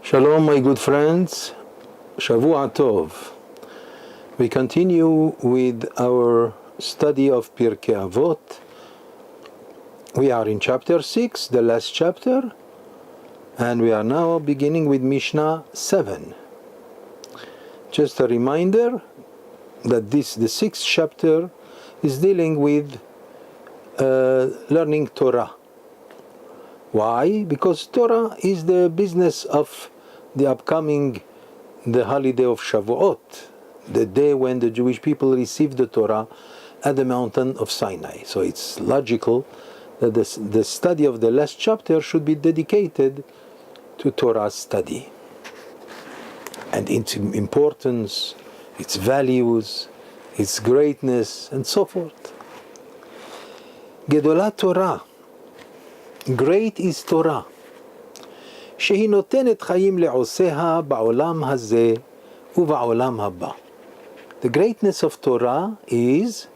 Shalom, my good friends. Shavua Tov. We continue with our study of Pirkei Avot. We are in chapter 6, the last chapter, and we are now beginning with Mishna 7. Just a reminder that the 6th chapter is dealing with learning Torah. Why? Because Torah is the business of the holiday of Shavuot, the day when the Jewish people received the Torah at the mountain of Sinai. So it's logical that the study of the last chapter should be dedicated to Torah study and its importance, its values, its greatness, and so forth. Gedolah Torah. Great is Torah. שהיא נותנת חיים לעושיה בעולם הזה ובעולם הבא. The greatness of Torah is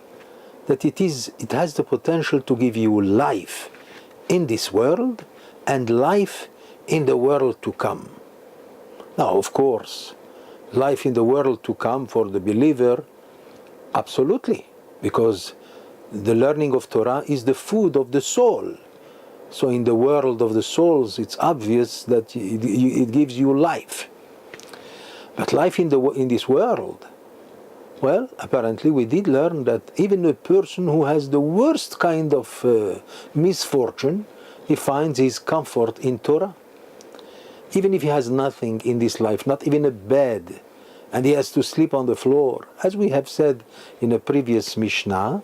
that it has the potential to give you life in this world and life in the world to come. Now, of course, life in the world to come for the believer, absolutely, because the learning of Torah is the food of the soul. So in the world of the souls, it's obvious that it gives you life. But life in this world, well, apparently we did learn that even a person who has the worst kind of misfortune, he finds his comfort in Torah. Even if he has nothing in this life, not even a bed, and he has to sleep on the floor, as we have said in a previous Mishnah,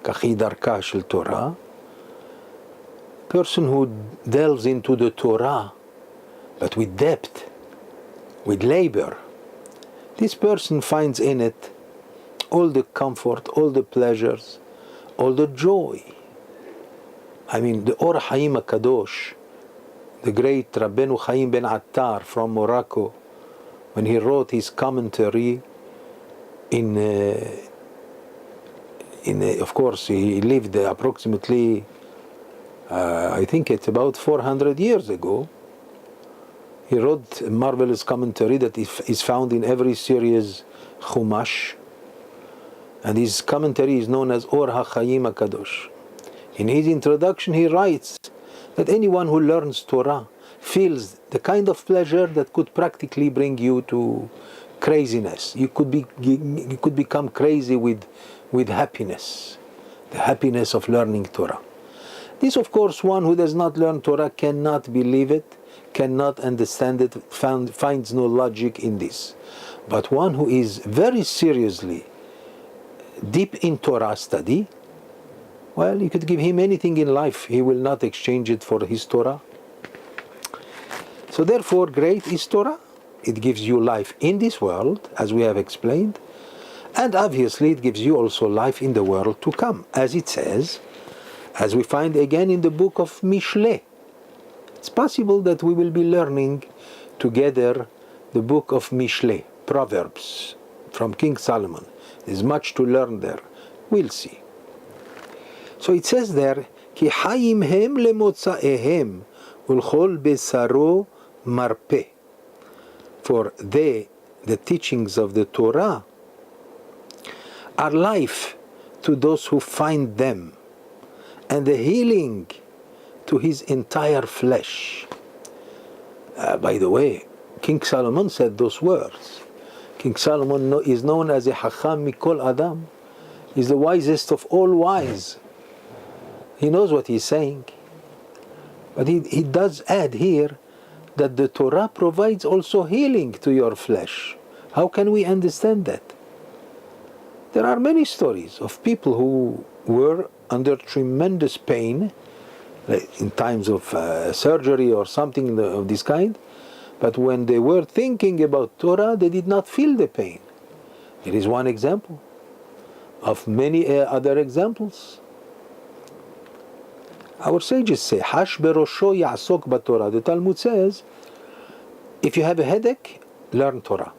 Kachi Darka Shel Torah, person who delves into the Torah, but with depth, with labor, this person finds in it all the comfort, all the pleasures, all the joy. I mean, the Or Haim HaKadosh, the great Rabbeinu Chaim ben Attar from Morocco, when he wrote his commentary of course, he lived approximately I think it's about 400 years ago. He wrote a marvelous commentary that is found in every serious Chumash, and his commentary is known as Or HaChaim HaKadosh. In his introduction he writes that anyone who learns Torah feels the kind of pleasure that could practically bring you to craziness. You could become crazy with happiness, the happiness of learning Torah. This, of course, one who does not learn Torah cannot believe it, cannot understand it, finds no logic in this. But one who is very seriously deep in Torah study, well, you could give him anything in life, he will not exchange it for his Torah. So therefore, great is Torah. It gives you life in this world, as we have explained, and obviously it gives you also life in the world to come, as it says, as we find again in the book of Mishna. It's possible that we will be learning together the book of Mishna, Proverbs, from King Solomon. There's much to learn there. We'll see. So it says there, Ki hayim hem lemotzaehem ulchol besaro marpe. For the teachings of the Torah, are life to those who find them, and the healing to his entire flesh. By the way, King Solomon said those words. King Solomon is known as a Hacham Mikol Adam. He's the wisest of all wise. He knows what he's saying. But he does add here that the Torah provides also healing to your flesh. How can we understand that? There are many stories of people who were under tremendous pain in times of surgery or something of this kind, but when they were thinking about Torah, they did not feel the pain. It is one example of many other examples. Our sages say, Hash berosho ya'asok b'Torah. The Talmud says, if you have a headache, learn Torah.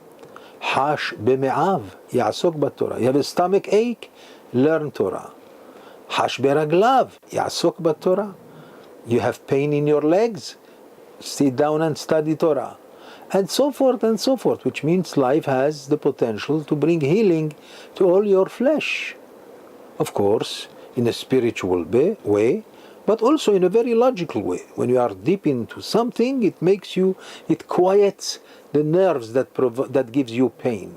Hash b'me'av ya'asok b'Torah. You have a stomach ache, learn Torah. Hash beraglav ya'asok b'Torah. You have pain in your legs, sit down and study Torah. and so forth, which means life has the potential to bring healing to all your flesh. Of course, in a spiritual way, but also in a very logical way. When you are deep into something, it quiets the nerves that gives you pain.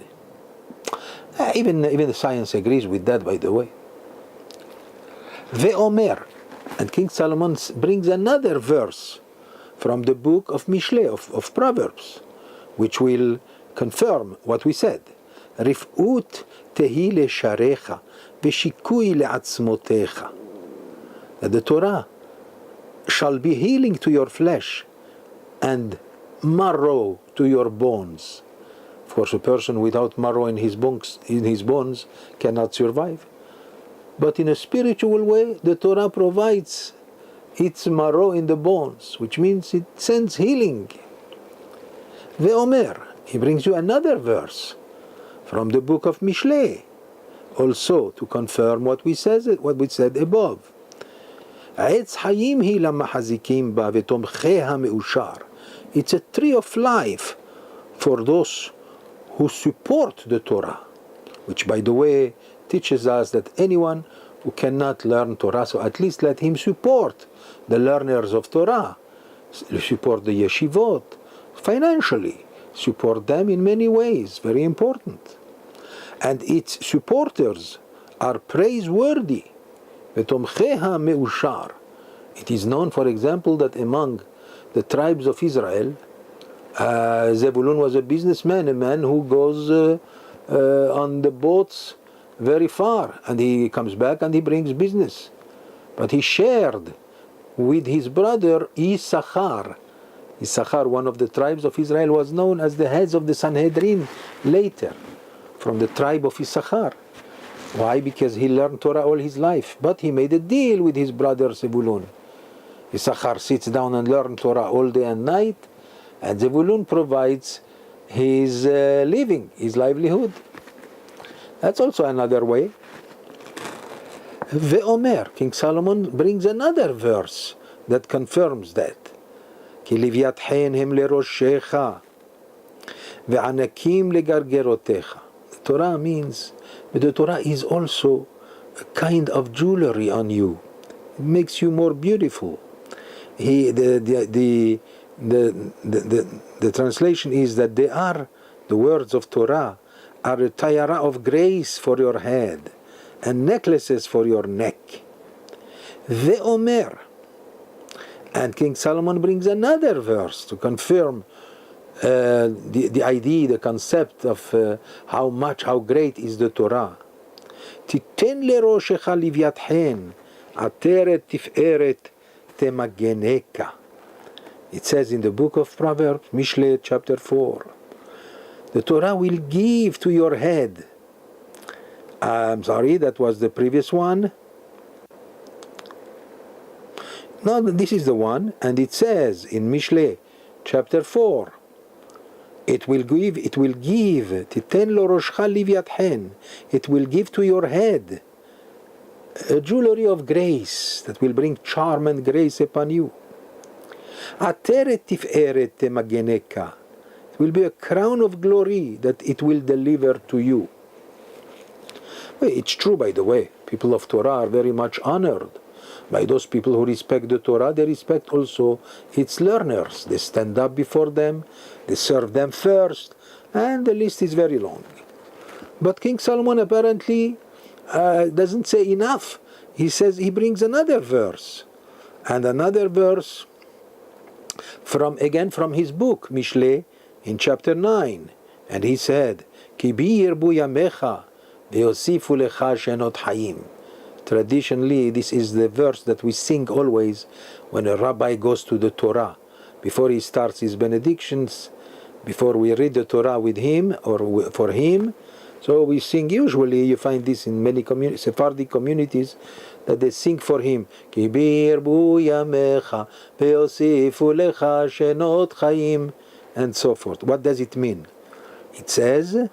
Even the science agrees with that, by the way. Ve'omer, and King Solomon brings another verse from the book of Mishna, of Proverbs, which will confirm what we said. Rif'ut tehi lesharecha v'shikui le'atzmotecha. That the Torah shall be healing to your flesh and marrow to your bones. Of course, a person without marrow in his bones cannot survive. But in a spiritual way, the Torah provides its marrow in the bones, which means it sends healing. Ve'omer, he brings you another verse from the book of Mishna, also to confirm what we said above. It's a tree of life for those who support the Torah, which, by the way, teaches us that anyone who cannot learn Torah, so at least let him support the learners of Torah, support the yeshivot, financially, support them in many ways, very important. And its supporters are praiseworthy. It is known, for example, that among the tribes of Israel, Zebulun was a businessman, a man who goes on the boats very far, and he comes back and he brings business. But he shared with his brother Issachar. Issachar, one of the tribes of Israel, was known as the heads of the Sanhedrin later, from the tribe of Issachar. Why? Because he learned Torah all his life. But he made a deal with his brother Zebulun. Issachar sits down and learns Torah all day and night, and Zebulun provides his living, his livelihood. That's also another way. Ve'omer, King Solomon brings another verse that confirms that. Ki livyatchen hem leroshecha ve'anakim legargerotecha. The Torah means, but the Torah is also a kind of jewelry on you. It makes you more beautiful. The translation is that the words of Torah are a tiara of grace for your head and necklaces for your neck. Ve'omer. And King Solomon brings another verse to confirm the idea, the concept of how great is the Torah. Titen leroshecha livyatchen ateret tiferet temageneka. It says in the book of Proverbs, Mishna chapter 4, the Torah will give to your head. I'm sorry, that was the previous one. No, this is the one, and it says in Mishna chapter 4, it will give, titen loroshcha livyatchen, it will give to your head a jewelry of grace that will bring charm and grace upon you. Ateret tiferet temageneka, it will be a crown of glory that it will deliver to you. Well, it's true, by the way, people of Torah are very much honored. By those people who respect the Torah, they respect also its learners. They stand up before them, they serve them first, and the list is very long. But King Solomon apparently doesn't say enough. He says, he brings another verse, and another verse from his book, Mishna, in chapter 9. And he said, Ki bi yirbu yamecha ve'yosifu lecha shenot hayim. Traditionally, this is the verse that we sing always when a rabbi goes to the Torah. Before he starts his benedictions, before we read the Torah with him or for him, so we sing. Usually you find this in many Sephardic communities, that they sing for him, Ki birbu yamecha ve'yosifu lecha shenot chayim, and so forth. What does it mean? It says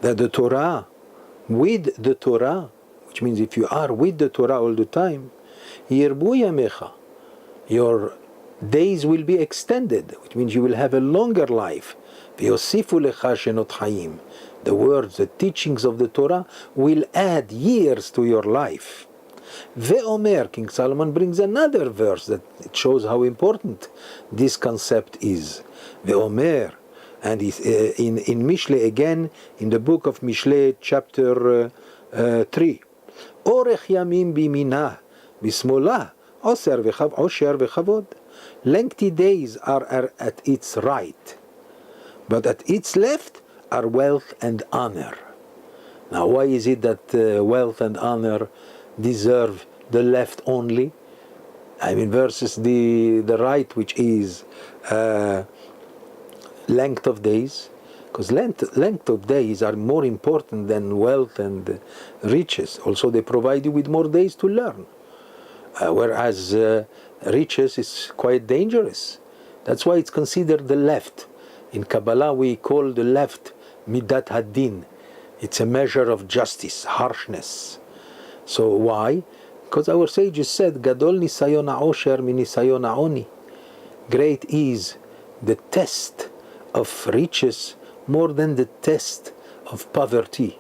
that the Torah, with the Torah, which means if you are with the Torah all the time, yirbu yamecha, your days will be extended, which means you will have a longer life. ויוסיפו לך שנות חיים. The words, the teachings of the Torah will add years to your life. Ve'omer, King Solomon brings another verse that it shows how important this concept is. Ve'omer, and in Mishle again, in the book of Mishle, chapter 3. Orech yamim biminah, bismolah, osher v'chavod. Lengthy days are at its right, but at its left are wealth and honor. Now, why is it that wealth and honor deserve the left only? I mean, versus the right, which is length of days. Because length of days are more important than wealth and riches. Also, they provide you with more days to learn. Whereas riches is quite dangerous. That's why it's considered the left. In Kabbalah, we call the left Midat Hadin. It's a measure of justice, harshness. So why? Because our sages said, Gadol nisayon ha'osher mi nisayon ha'oni. Great is the test of riches more than the test of poverty.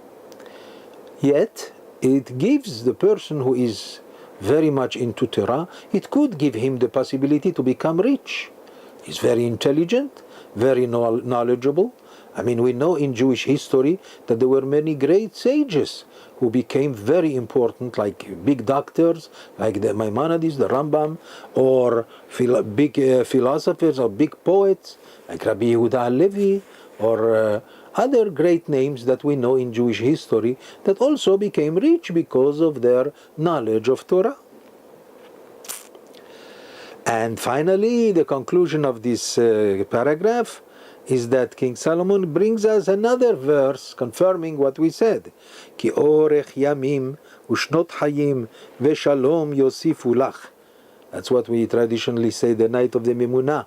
Yet, it gives the person who is very much into Torah, it could give him the possibility to become rich. He's very intelligent, very knowledgeable. I mean, we know in Jewish history that there were many great sages who became very important, like big doctors, like the Maimonides, the Rambam, or big philosophers or big poets, like Rabbi Yehuda HaLevi, or other great names that we know in Jewish history that also became rich because of their knowledge of Torah. And finally, the conclusion of this paragraph is that King Solomon brings us another verse confirming what we said. Ki orech yamim ushnot hayim veshalom yosifu lach. That's what we traditionally say the night of the Mimunah,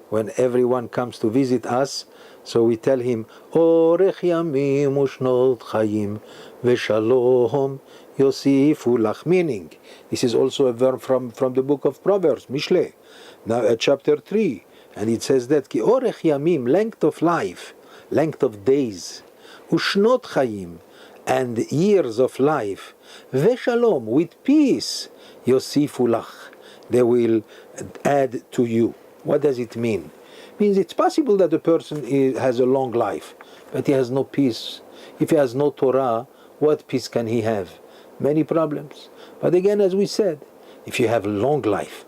when everyone comes to visit us. So we tell him, Orech yamim ushnot hayim veshalom yosifu lach. Meaning, this is also a verb from the book of Proverbs, Mishle, now chapter 3. And it says that, Ki orech yamim, length of life, length of days, ushnot chayim, and years of life, veshalom, with peace, yosifu lach, they will add to you. What does it mean? It means it's possible that a person has a long life, but he has no peace. If he has no Torah, what peace can he have? Many problems. But again, as we said, if you have long life,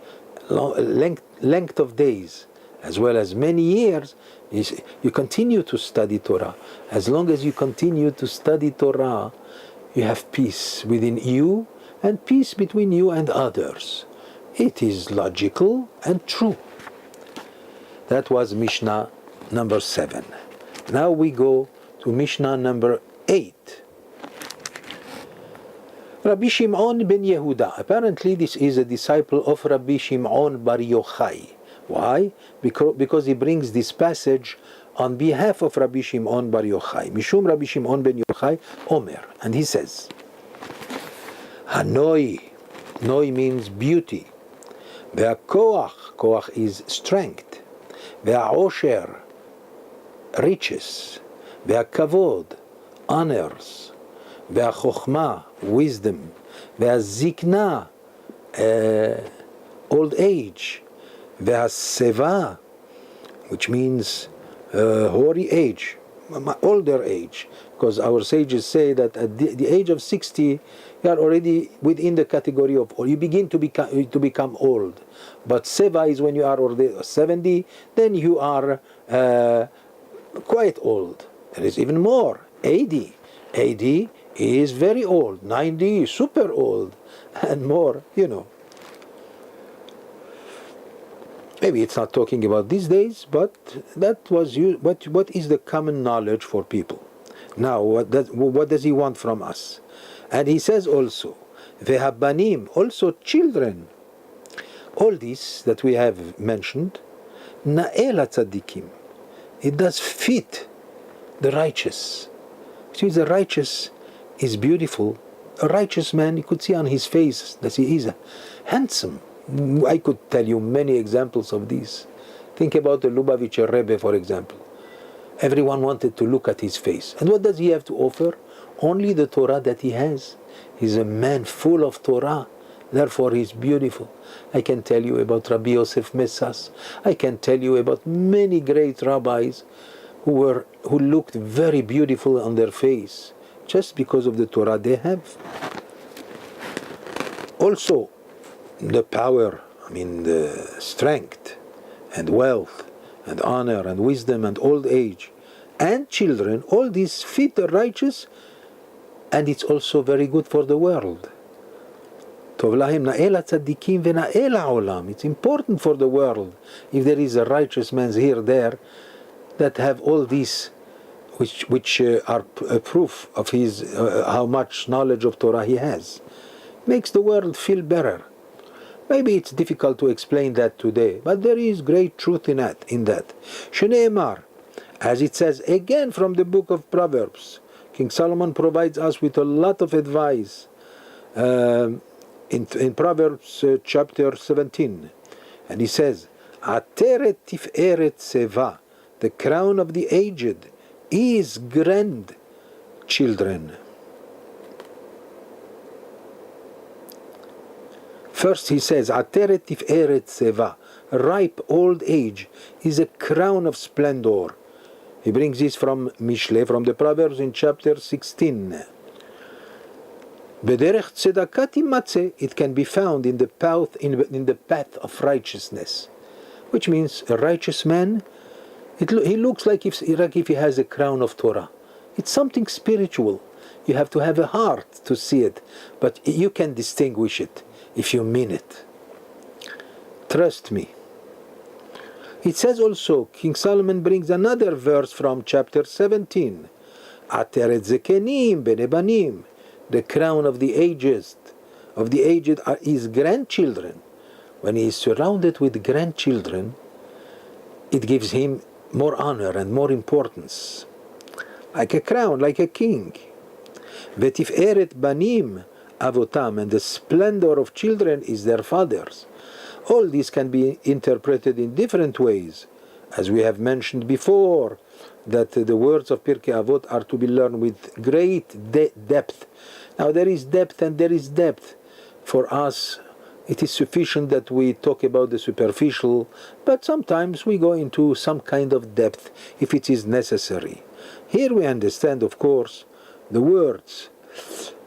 length of days, as well as many years, you continue to study Torah. As long as you continue to study Torah, you have peace within you and peace between you and others. It is logical and true. That was Mishnah number 7. Now we go to Mishnah number 8. Rabbi Shimon ben Yehuda. Apparently this is a disciple of Rabbi Shimon bar Yochai. Why? Because he brings this passage on behalf of Rabbi Shimon bar Yochai. Mishum Rabbi Shimon ben Yochai Omer. And he says, Hanoi. Noi means beauty. Ve'akoach. Koach is strength. Ve'aosher. Riches. Ve'akavod. Honors. Ve'achochma. Wisdom. Ve'azikna. Old age. Ve'aseva, which means hoary age, older age, because our sages say that at the age of 60, you are already within the category of old. You begin to become old. But seva is when you are already 70, then you are quite old. There is even more, 80. 80 is very old, 90 is super old, and more, you know. Maybe it's not talking about these days, but that was what is the common knowledge for people. Now, what does he want from us? And he says also, Vehabanim, also children. All this that we have mentioned, Na'el tzadikim, it does fit the righteous. See, the righteous is beautiful. A righteous man, you could see on his face that he is handsome. I could tell you many examples of these. Think about the Lubavitcher Rebbe, for example. Everyone wanted to look at his face. And what does he have to offer? Only the Torah that he has. He's a man full of Torah. Therefore, he's beautiful. I can tell you about Rabbi Yosef Messas. I can tell you about many great rabbis who looked very beautiful on their face, just because of the Torah they have. Also, the power, the strength and wealth and honor and wisdom and old age and children, all these fit the righteous, and it's also very good for the world. It's important for the world if there is a righteous man here, there, that have all these, which are a proof of his how much knowledge of Torah he has. Makes the world feel better. Maybe it's difficult to explain that today, but there is great truth in that. Shneimar, as it says again from the book of Proverbs, King Solomon provides us with a lot of advice in Proverbs chapter 17, and he says, "Ateret tiferet seva, the crown of the aged, is grandchildren." First he says, "Ateret tiferet seva," ripe old age is a crown of splendor. He brings this from Mishna, from the Proverbs in chapter 16. Bederech tzedakah timatzeh, it can be found in the path of righteousness, which means a righteous man. He looks like if he has a crown of Torah. It's something spiritual. You have to have a heart to see it, but you can distinguish it if you mean it. Trust me. It says also, King Solomon brings another verse from chapter 17. Ateret zekenim benebanim, the crown of the aged is grandchildren. When he is surrounded with grandchildren, it gives him more honor and more importance. Like a crown, like a king. Vetiferet banim avotam, and the splendor of children is their fathers. All this can be interpreted in different ways. As we have mentioned before, that the words of Pirkei Avot are to be learned with great depth. Now there is depth and there is depth. For us, it is sufficient that we talk about the superficial, but sometimes we go into some kind of depth if it is necessary. Here we understand, of course, the words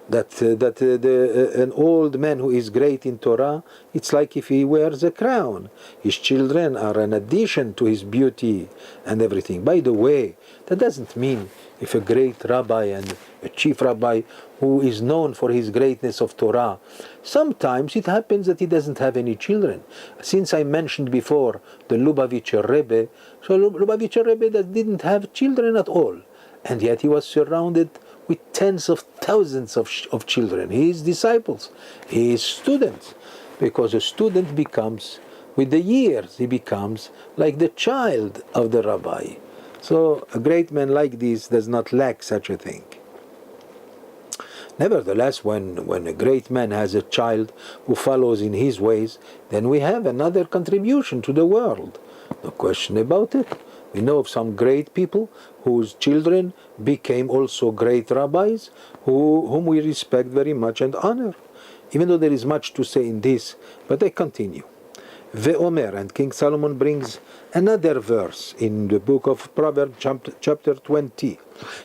that an old man who is great in Torah, it's like if he wears a crown. His children are an addition to his beauty and everything. By the way, that doesn't mean if a great rabbi and a chief rabbi who is known for his greatness of Torah, sometimes it happens that he doesn't have any children. Since I mentioned before the Lubavitcher Rebbe, so Lubavitcher Rebbe that didn't have children at all, and yet he was surrounded with tens of thousands of children, his disciples, his students, because a student becomes, with the years, he becomes like the child of the rabbi. So a great man like this does not lack such a thing. Nevertheless, when a great man has a child who follows in his ways, then we have another contribution to the world. No question about it. We know of some great people whose children became also great rabbis, whom we respect very much and honor. Even though there is much to say in this, but I continue. Ve'omer, and King Solomon brings another verse in the book of Proverbs, chapter 20.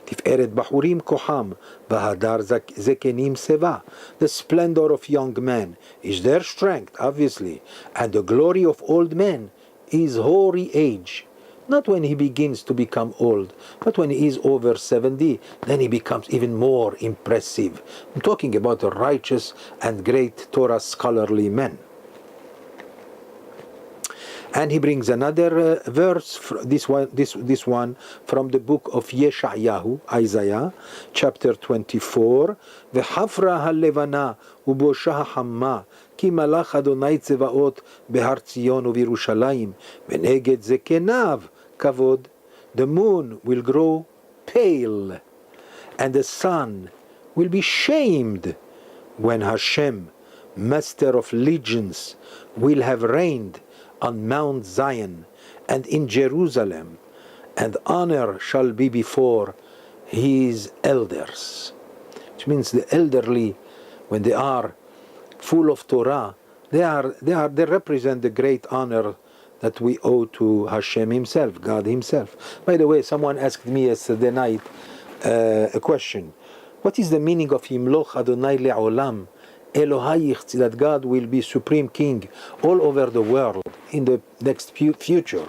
Tiferet bahurim koham, v'hadar zekenim seva. The splendor of young men is their strength, obviously, and the glory of old men is hoary age. Not when he begins to become old, but when he is over 70, then he becomes even more impressive. I'm talking about a righteous and great Torah scholarly man. And he brings another verse, this one from the book of Yeshayahu, Isaiah, chapter 24. V'hafra halevana ubosha hamma ki malach Adonai tzevaot behar Tzion u'Yerushalayim v'neged zekenav kavod. The moon will grow pale, and the sun will be shamed when Hashem Master of legions, will have reigned on Mount Zion and in Jerusalem, and honor shall be before his elders. Which means the elderly, when they are full of Torah, they represent the great honor that we owe to Hashem Himself, God Himself. By the way, someone asked me yesterday night a question. What is the meaning of Yimloch Adonai Le'olam, Elohayich, that God will be Supreme King all over the world in the next future?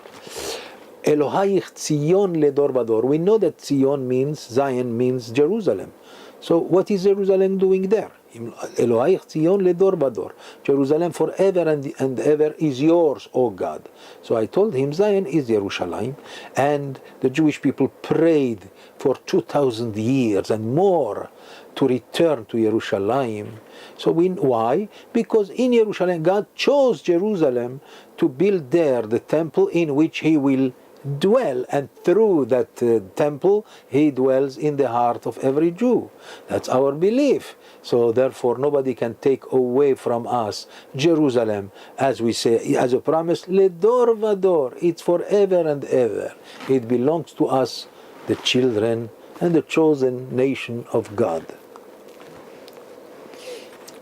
Elohayich Tzion Ledor Vador. We know that Tzion means, Zion means Jerusalem. So what is Jerusalem doing there? Elohayich Tzion Ledor Vador. Jerusalem forever and ever is yours, O God. So I told him Zion is Jerusalem, and the Jewish people prayed for 2,000 years and more to return to Jerusalem. So why? Because in Jerusalem, God chose Jerusalem to build there the temple in which He will dwell, and through that temple He dwells in the heart of every Jew. That's our belief. So therefore nobody can take away from us Jerusalem, as we say, as a promise, Ledor Vador. It's forever and ever. It belongs to us, the children and the chosen nation of God.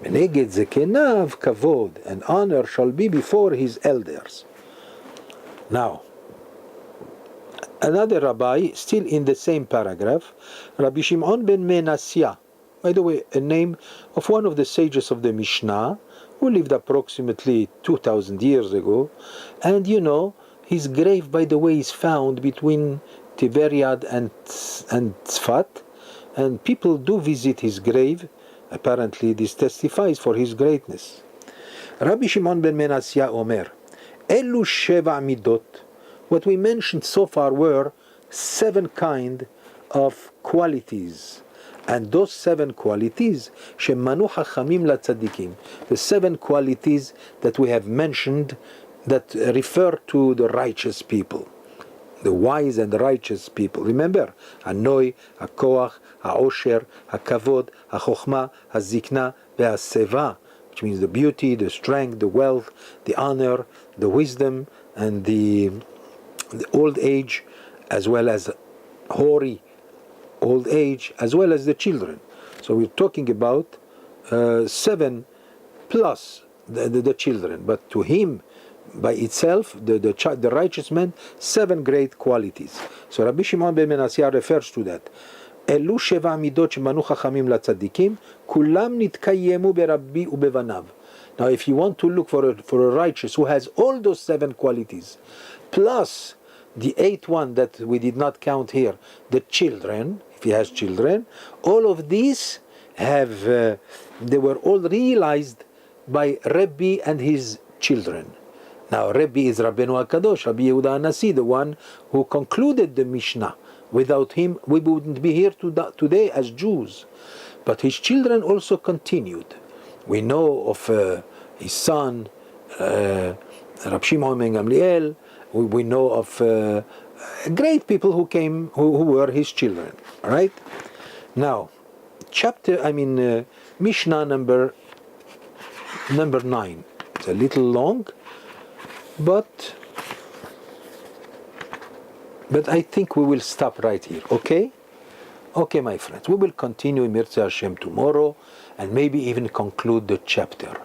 Meneged zekenav kavod, and honor shall be before his elders. Now, another rabbi, still in the same paragraph, Rabbi Shimon ben Menasya, by the way, a name of one of the sages of the Mishna, who lived approximately 2,000 years ago. And you know, his grave, by the way, is found between Tiberiad and Tzfat, and people do visit his grave. Apparently this testifies for his greatness. Rabbi Shimon ben Menasya Omer, Elu Sheva Midot. What we mentioned so far were 7 kinds of qualities. And those 7 qualities, Shemanu Chachamim LaTzadikim, the 7 qualities that we have mentioned that refer to the righteous people, the wise and righteous people. Remember, Hanoi, HaKoach, HaOsher, HaKavod, HaChochma, HaZikna, VeHaSeva, which means the beauty, the strength, the wealth, the honor, the wisdom, and the old age, as well as hoary old age, as well as the children. So we're talking about 7 plus the children. But to him, by itself, the righteous man, 7 great qualities. So Rabbi Shimon ben Menasya refers to that. Elu sheva midot shemanu chachamim latzadikim, kulam nitkayemu berabbi ubevanav. Now, if you want to look for a righteous who has all those 7 qualities, plus the 8th one that we did not count here, the children, if he has children, all of these have, they were all realized by Rebbe and his children. Now, Rebbe is Rabbeinu HaKadosh, Rabbi Yehuda HaNasi, the one who concluded the Mishnah. Without him, we wouldn't be here today as Jews. But his children also continued. We know of his son, Rab Shimon ben Gamliel. We know of great people who came, who were his children. All right? Now, Mishnah number 9. It's a little long, but I think we will stop right here. Okay? Okay, my friends. We will continue in Mirza Hashem tomorrow, and maybe even conclude the chapter.